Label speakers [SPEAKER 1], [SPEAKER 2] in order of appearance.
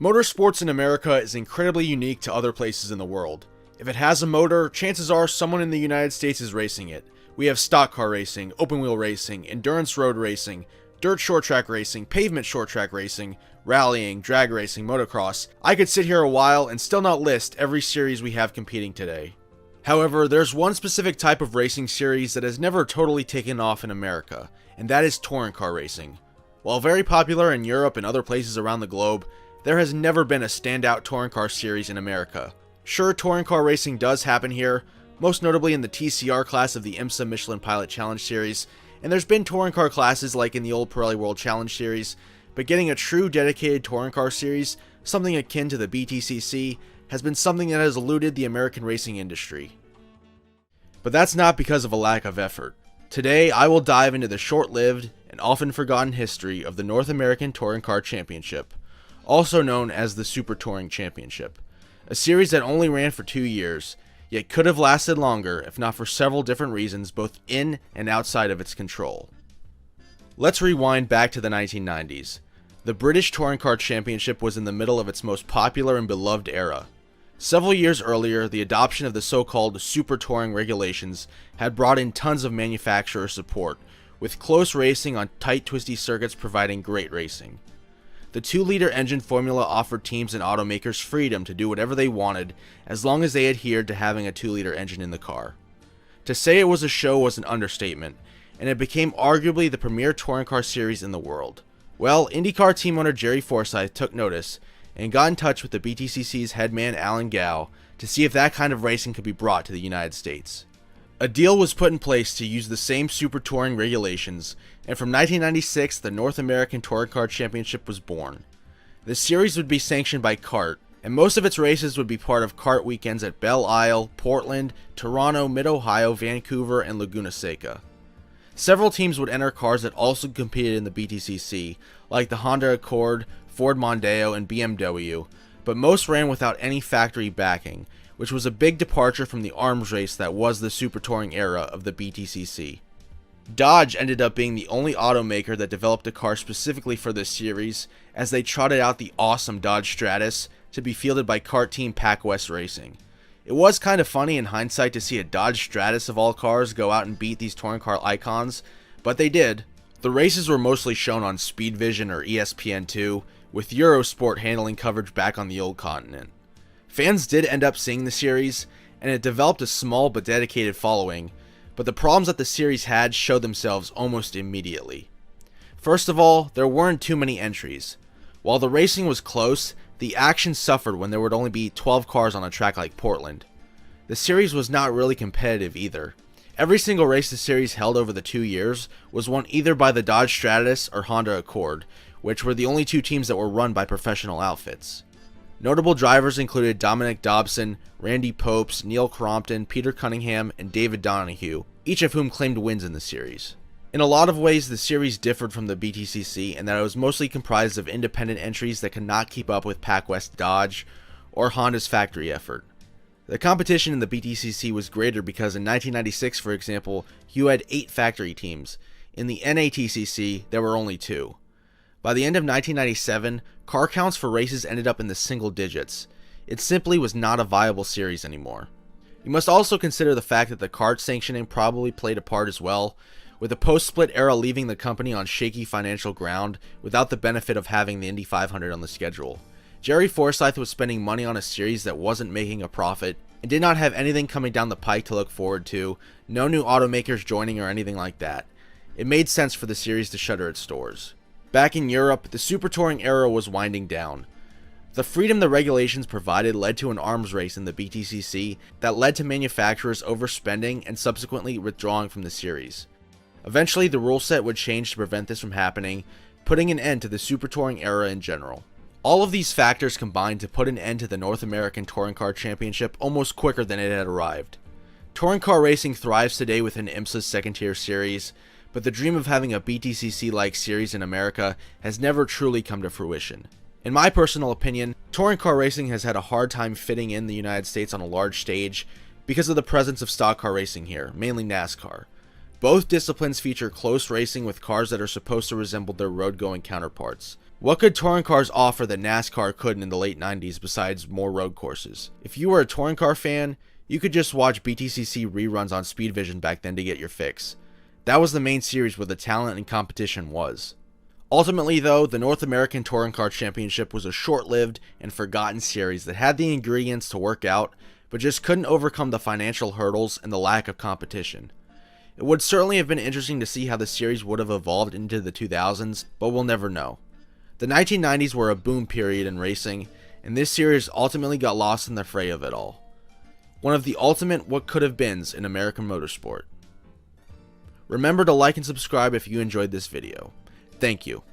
[SPEAKER 1] Motorsports in America is incredibly unique to other places in the world. If it has a motor, chances are someone in the United States is racing it. We have stock car racing, open wheel racing, endurance road racing, dirt short track racing, pavement short track racing, rallying, drag racing, motocross. I could sit here a while and still not list every series we have competing today. However, there's one specific type of racing series that has never totally taken off in America, and that is touring car racing. While very popular in Europe and other places around the globe, there has never been a standout touring car series in America. Sure, touring car racing does happen here, most notably in the TCR class of the IMSA Michelin Pilot Challenge Series, and there's been touring car classes like in the old Pirelli World Challenge Series, but getting a true dedicated touring car series, something akin to the BTCC, has been something that has eluded the American racing industry. But that's not because of a lack of effort. Today, I will dive into the short-lived and often forgotten history of the North American Touring Car Championship, also known as the Super Touring Championship, a series that only ran for 2 years, yet could have lasted longer if not for several different reasons both in and outside of its control. Let's rewind back to the 1990s. The British Touring Car Championship was in the middle of its most popular and beloved era. Several years earlier, the adoption of the so-called Super Touring regulations had brought in tons of manufacturer support, with close racing on tight twisty circuits providing great racing. The 2-liter engine formula offered teams and automakers freedom to do whatever they wanted as long as they adhered to having a 2-liter engine in the car. To say it was a show was an understatement, and it became arguably the premier touring car series in the world. Well, IndyCar team owner Jerry Forsyth took notice and got in touch with the BTCC's headman Alan Gow to see if that kind of racing could be brought to the United States. A deal was put in place to use the same Super Touring regulations, and from 1996 the North American Touring Car Championship was born. The series would be sanctioned by CART, and most of its races would be part of CART weekends at Belle Isle, Portland, Toronto, Mid-Ohio, Vancouver, and Laguna Seca. Several teams would enter cars that also competed in the BTCC, like the Honda Accord, Ford Mondeo, and BMW, but most ran without any factory backing, which was a big departure from the arms race that was the Super Touring era of the BTCC. Dodge ended up being the only automaker that developed a car specifically for this series, as they trotted out the awesome Dodge Stratus to be fielded by kart team Pac West Racing. It was kind of funny in hindsight to see a Dodge Stratus of all cars go out and beat these touring car icons, but they did. The races were mostly shown on Speed Vision or ESPN2, with Eurosport handling coverage back on the old continent. Fans did end up seeing the series, and it developed a small but dedicated following, but the problems that the series had showed themselves almost immediately. First of all, there weren't too many entries. While the racing was close, the action suffered when there would only be 12 cars on a track like Portland. The series was not really competitive either. Every single race the series held over the 2 years was won either by the Dodge Stratus or Honda Accord, which were the only two teams that were run by professional outfits. Notable drivers included Dominic Dobson, Randy Popes, Neil Crompton, Peter Cunningham, and David Donahue, each of whom claimed wins in the series. In a lot of ways, the series differed from the BTCC in that it was mostly comprised of independent entries that could not keep up with Pac West Dodge or Honda's factory effort. The competition in the BTCC was greater because in 1996, for example, you had 8 factory teams. In the NATCC, there were only 2. By the end of 1997, car counts for races ended up in the single digits. It simply was not a viable series anymore. You must also consider the fact that the CART sanctioning probably played a part as well, with the post-split era leaving the company on shaky financial ground without the benefit of having the Indy 500 on the schedule. Jerry Forsyth was spending money on a series that wasn't making a profit and did not have anything coming down the pike to look forward to, no new automakers joining or anything like that. It made sense for the series to shutter its doors. Back in Europe, the Super Touring era was winding down. The freedom the regulations provided led to an arms race in the BTCC that led to manufacturers overspending and subsequently withdrawing from the series. Eventually, the rule set would change to prevent this from happening, putting an end to the Super Touring era in general. All of these factors combined to put an end to the North American Touring Car Championship almost quicker than it had arrived. Touring car racing thrives today within IMSA's second-tier series, but the dream of having a BTCC-like series in America has never truly come to fruition. In my personal opinion, touring car racing has had a hard time fitting in the United States on a large stage because of the presence of stock car racing here, mainly NASCAR. Both disciplines feature close racing with cars that are supposed to resemble their road-going counterparts. What could touring cars offer that NASCAR couldn't in the late 90s besides more road courses? If you were a touring car fan, you could just watch BTCC reruns on Speed Vision back then to get your fix. That was the main series where the talent and competition was. Ultimately though, the North American Touring Car Championship was a short-lived and forgotten series that had the ingredients to work out, but just couldn't overcome the financial hurdles and the lack of competition. It would certainly have been interesting to see how the series would have evolved into the 2000s, but we'll never know. The 1990s were a boom period in racing, and this series ultimately got lost in the fray of it all. One of the ultimate what could have beens in American motorsport. Remember to like and subscribe if you enjoyed this video. Thank you.